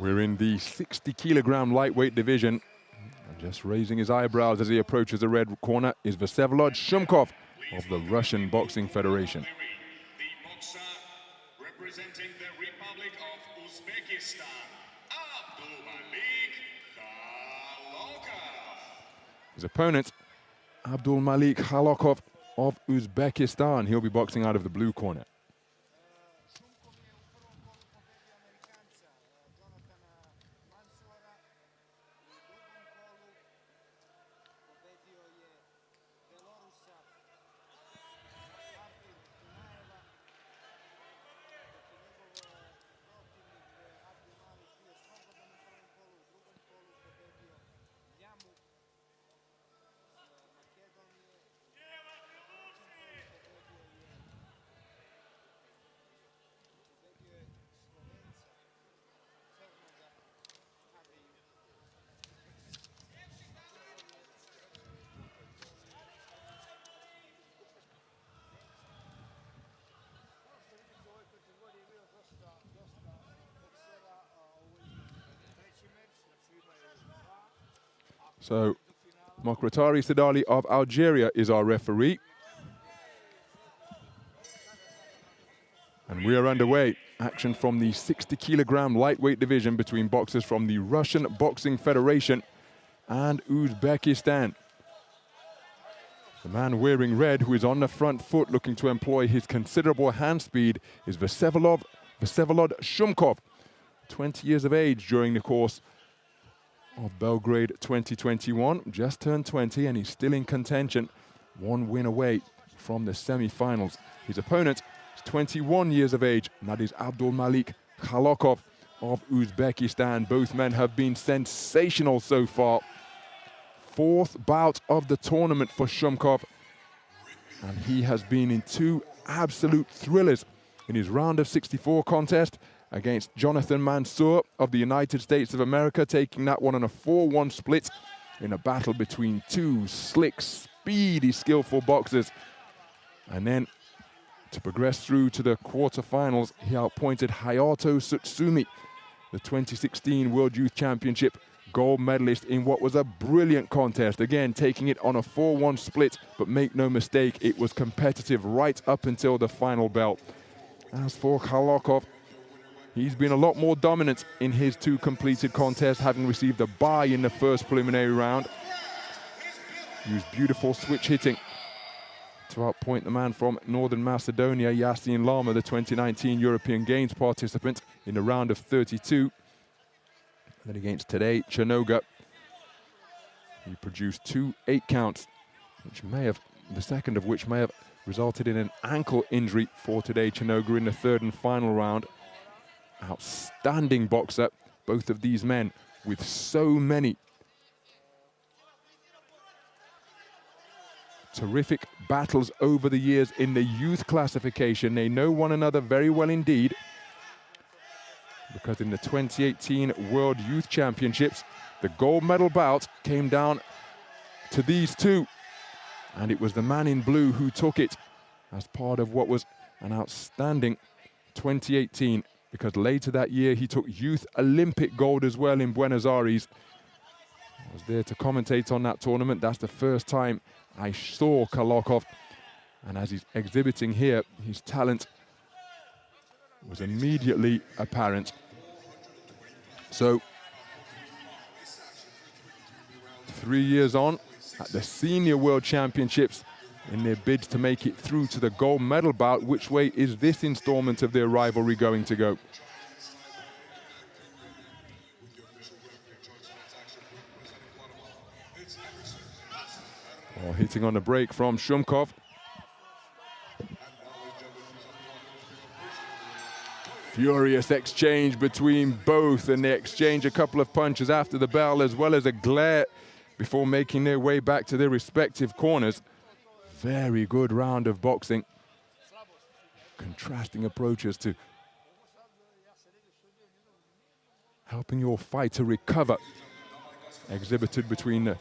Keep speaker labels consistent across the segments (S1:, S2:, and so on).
S1: We're in the 60-kilogram lightweight division. And just raising his eyebrows as he approaches the red corner is Vsevolod SHUMKOV of the Russian Boxing Federation.
S2: The boxer representing the Republic of Uzbekistan, Abdumalik KHALOKOV.
S1: His opponent, Abdumalik KHALOKOV of Uzbekistan. He'll be boxing out of the blue corner. So, Mokratari Sidali of Algeria is our referee. And we are underway. Action from the 60-kilogram lightweight division between boxers from the Russian Boxing Federation and Uzbekistan. The man wearing red, who is on the front foot looking to employ his considerable hand speed, is Vsevolod SHUMKOV, 20 years of age during the course of Belgrade 2021, just turned 20 and he's still in contention, one win away from the semi-finals. His opponent is 21 years of age, and that is Abdumalik KHALOKOV of Uzbekistan. Both men have been sensational so far. Fourth bout of the tournament for SHUMKOV, and he has been in two absolute thrillers in his round of 64 contest against Jonathan Mansour of the United States of America, taking that one on a 4-1 split in a battle between two slick, speedy, skillful boxers. And then to progress through to the quarterfinals, he outpointed Hayato Tsutsumi, the 2016 World Youth Championship gold medalist, in what was a brilliant contest. Again, taking it on a 4-1 split, but make no mistake, it was competitive right up until the final bell. As for KHALOKOV, he's been a lot more dominant in his two completed contests, having received a bye in the first preliminary round. Used beautiful switch hitting to outpoint the man from Northern Macedonia, Yasin Lama, the 2019 European Games participant, in the round of 32. And then against today, Chanoga, he produced 2 8-counts, which may have, the second of which may have resulted in an ankle injury for today, Chanoga, in the third and final round. Outstanding boxer, both of these men, with so many terrific battles over the years in the youth classification. They know one another very well indeed, because in the 2018 World Youth Championships, the gold medal bout came down to these two, and it was the man in blue who took it as part of what was an outstanding 2018, because later that year he took Youth Olympic gold as well in Buenos Aires. I was there to commentate on that tournament. That's the first time I saw KHALOKOV, and as he's exhibiting here, his talent was immediately apparent. So, 3 years on at the Senior World Championships, in their bids to make it through to the gold medal bout, which way is this installment of their rivalry going to go? Oh, hitting on the break from SHUMKOV. Furious exchange between both, and they exchange a couple of punches after the bell, as well as a glare before making their way back to their respective corners. Very good round of boxing. Contrasting approaches to helping your fighter recover, exhibited between the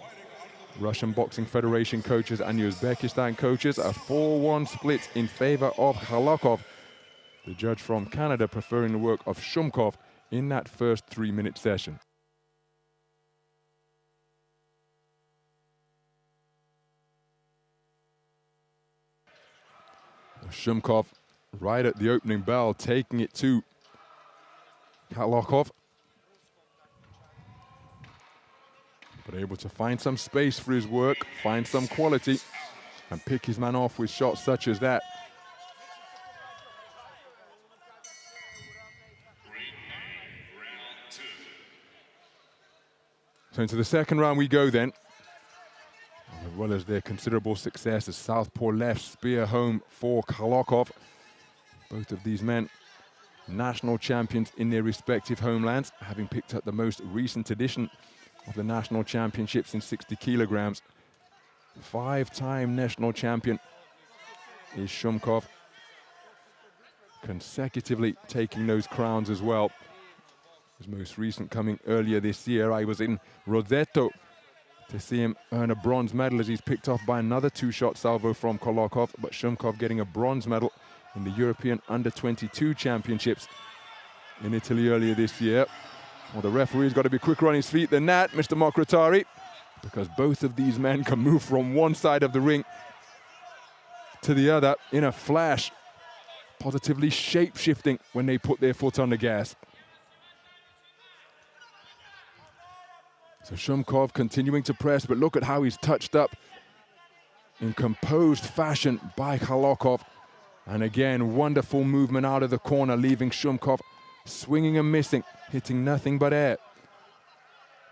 S1: Russian Boxing Federation coaches and Uzbekistan coaches. A 4-1 split in favor of KHALOKOV. The judge from Canada preferring the work of SHUMKOV in that first 3-minute session. SHUMKOV right at the opening bell, taking it to KHALOKOV. But able to find some space for his work, find some quality, and pick his man off with shots such as that. So into the second round we go then. As well as their considerable success as southpaw left spear home for KHALOKOV. Both of these men national champions in their respective homelands, having picked up the most recent edition of the national championships in 60 kilograms. 5-time national champion is SHUMKOV, consecutively taking those crowns as well. His most recent coming earlier this year. I was in Roseto to see him earn a bronze medal as he's picked off by another 2-shot salvo from KHALOKOV, but SHUMKOV getting a bronze medal in the European Under-22 Championships in Italy earlier this year. Well, the referee's got to be quicker on his feet than that, Mr. Mokratari, because both of these men can move from one side of the ring to the other in a flash, positively shape-shifting when they put their foot on the gas. So SHUMKOV continuing to press, but look at how he's touched up in composed fashion by KHALOKOV. And again, wonderful movement out of the corner, leaving SHUMKOV swinging and missing, hitting nothing but air.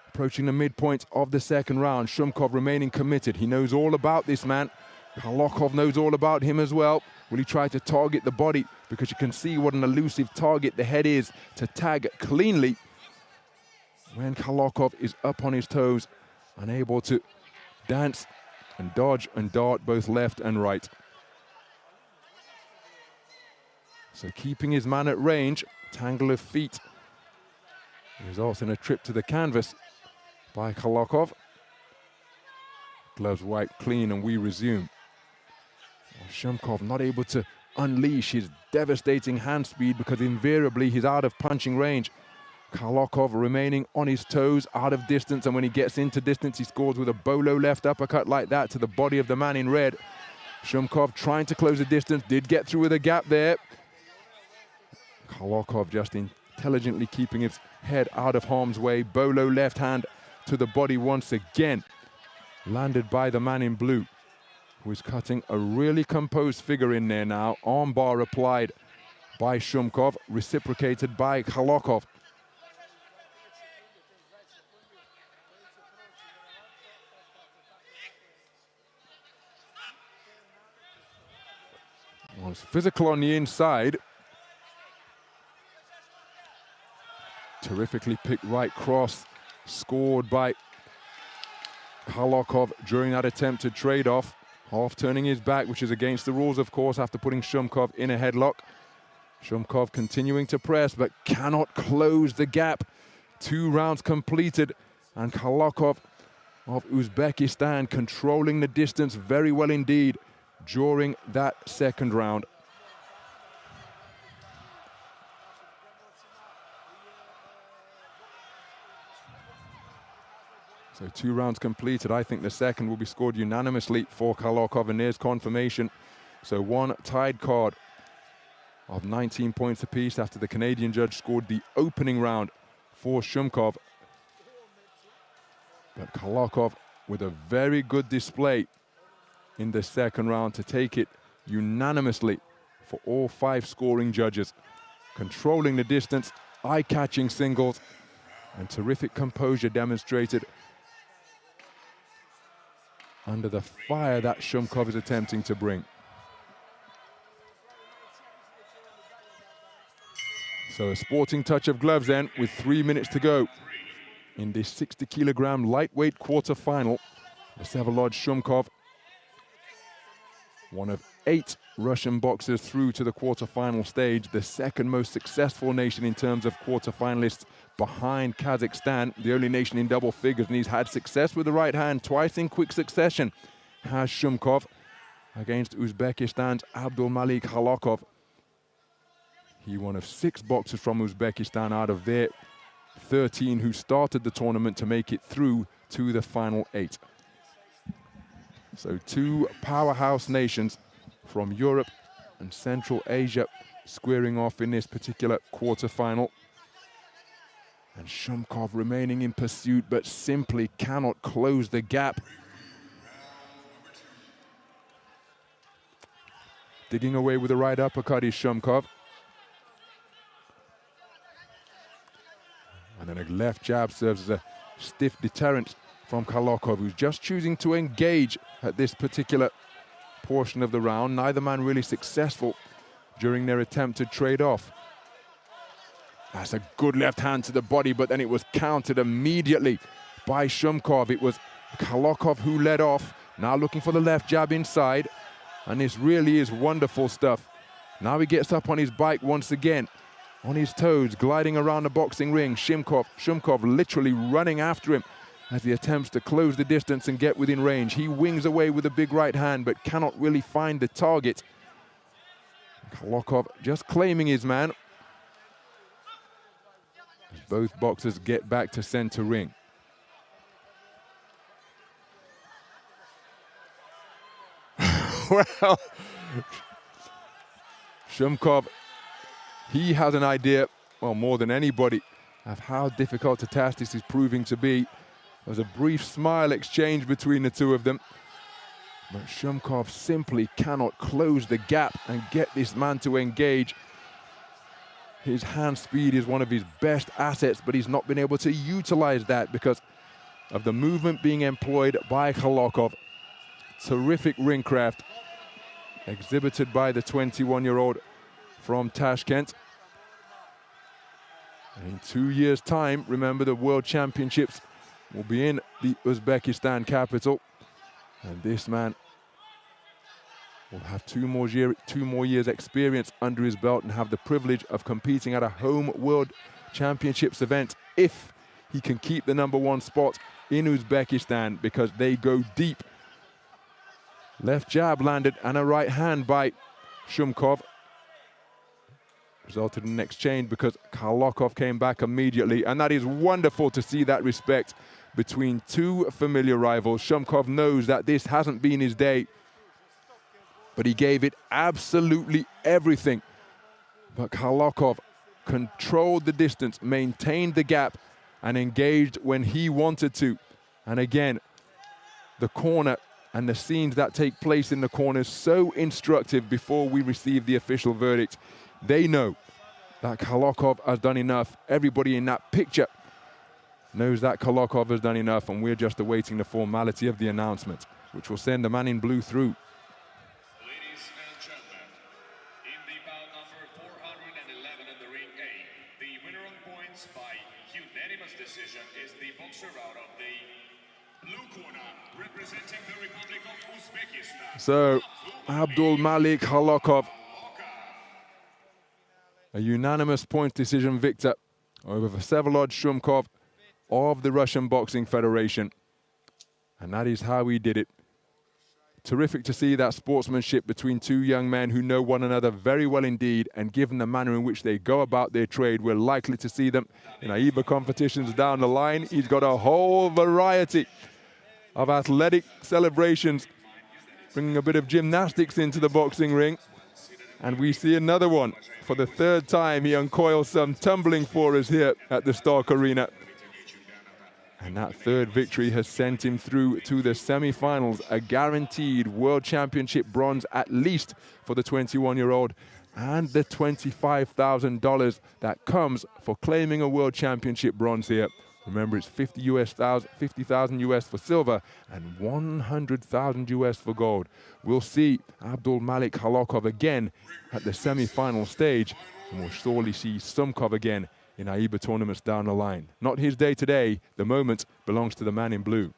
S1: Approaching the midpoint of the second round, SHUMKOV remaining committed. He knows all about this man. KHALOKOV knows all about him as well. Will he try to target the body? Because you can see what an elusive target the head is to tag cleanly when KHALOKOV is up on his toes, unable to dance and dodge and dart both left and right. So keeping his man at range, tangle of feet, results in a trip to the canvas by KHALOKOV. Gloves wiped clean and we resume. SHUMKOV not able to unleash his devastating hand speed because invariably he's out of punching range. KHALOKOV remaining on his toes, out of distance, and when he gets into distance, he scores with a bolo left uppercut like that to the body of the man in red. SHUMKOV trying to close the distance, did get through with a gap there. KHALOKOV just intelligently keeping his head out of harm's way. Bolo left hand to the body once again, landed by the man in blue, who is cutting a really composed figure in there now. Arm bar applied by SHUMKOV, reciprocated by KHALOKOV. Well, it's physical on the inside. Terrifically picked right cross, scored by KHALOKOV during that attempted trade-off. Half turning his back, which is against the rules, of course, after putting SHUMKOV in a headlock. SHUMKOV continuing to press, but cannot close the gap. 2 rounds completed, and KHALOKOV of Uzbekistan controlling the distance very well indeed during that second round. So 2 rounds completed. I think the second will be scored unanimously for KHALOKOV, and there's confirmation. So 1 tied card of 19 points apiece after the Canadian judge scored the opening round for SHUMKOV. But KHALOKOV with a very good display in the second round to take it unanimously for all 5 scoring judges. Controlling the distance, eye-catching singles, and terrific composure demonstrated under the fire that SHUMKOV is attempting to bring. So a sporting touch of gloves then with 3 minutes to go in this 60 kilogram lightweight quarterfinal. Vsevolod SHUMKOV, one of 8 Russian boxers through to the quarterfinal stage, the second most successful nation in terms of quarterfinalists behind Kazakhstan, the only nation in double figures, and he's had success with the right hand twice in quick succession, has SHUMKOV against Uzbekistan's Abdumalik KHALOKOV. He one of 6 boxers from Uzbekistan out of their 13 who started the tournament to make it through to the final 8. So 2 powerhouse nations from Europe and Central Asia squaring off in this particular quarterfinal. And SHUMKOV remaining in pursuit, but simply cannot close the gap. Digging away with the right uppercut is SHUMKOV. And then a left jab serves as a stiff deterrent from KHALOKOV, who's just choosing to engage at this particular portion of the round. Neither man really successful during their attempt to trade off. That's a good left hand to the body, but then it was countered immediately by SHUMKOV. It was KHALOKOV who led off, now looking for the left jab inside. And this really is wonderful stuff. Now he gets up on his bike once again, on his toes, gliding around the boxing ring. SHUMKOV literally running after him as he attempts to close the distance and get within range. He wings away with a big right hand, but cannot really find the target. KHALOKOV just claiming his man. As both boxers get back to center ring. Well, SHUMKOV, he has an idea, well, more than anybody, of how difficult a task this is proving to be. There was a brief smile exchange between the two of them, but SHUMKOV simply cannot close the gap and get this man to engage. His hand speed is one of his best assets, but he's not been able to utilize that because of the movement being employed by KHALOKOV. Terrific ring craft exhibited by the 21-year-old from Tashkent. And in 2 years' time, remember, the World Championships will be in the Uzbekistan capital. And this man will have two more years experience under his belt and have the privilege of competing at a home World Championships event if he can keep the #1 spot in Uzbekistan, because they go deep. Left jab landed and a right hand by SHUMKOV. Resulted in an exchange because KHALOKOV came back immediately, and that is wonderful to see that respect between two familiar rivals. SHUMKOV knows that this hasn't been his day, but he gave it absolutely everything. But KHALOKOV controlled the distance, maintained the gap, and engaged when he wanted to. And again, the corner and the scenes that take place in the corner is so instructive before we receive the official verdict. They know that KHALOKOV has done enough. Everybody in that picture knows that KHALOKOV has done enough, and we're just awaiting the formality of the announcement, which will send the man in blue through.
S2: Ladies and gentlemen, in the bout number 411 in the ring A, the winner on points by unanimous decision is the boxer out of the blue corner, representing the Republic of Uzbekistan.
S1: So, Abdumalik KHALOKOV, a unanimous point decision victor over Vsevolod SHUMKOV of the Russian Boxing Federation. And that is how he did it. Terrific to see that sportsmanship between two young men who know one another very well indeed, and given the manner in which they go about their trade, we're likely to see them in AIBA competitions down the line. He's got a whole variety of athletic celebrations, bringing a bit of gymnastics into the boxing ring. And we see another one. For the third time, he uncoils some tumbling for us here at the Stark Arena. And that third victory has sent him through to the semi-finals, a guaranteed World Championship bronze at least for the 21-year-old, and the $25,000 that comes for claiming a World Championship bronze here. Remember, it's 50,000 US for silver and 100,000 US for gold. We'll see Abdumalik KHALOKOV again at the semi-final stage, and we'll surely see SHUMKOV again in AIBA tournaments down the line. Not his day today. The moment belongs to the man in blue.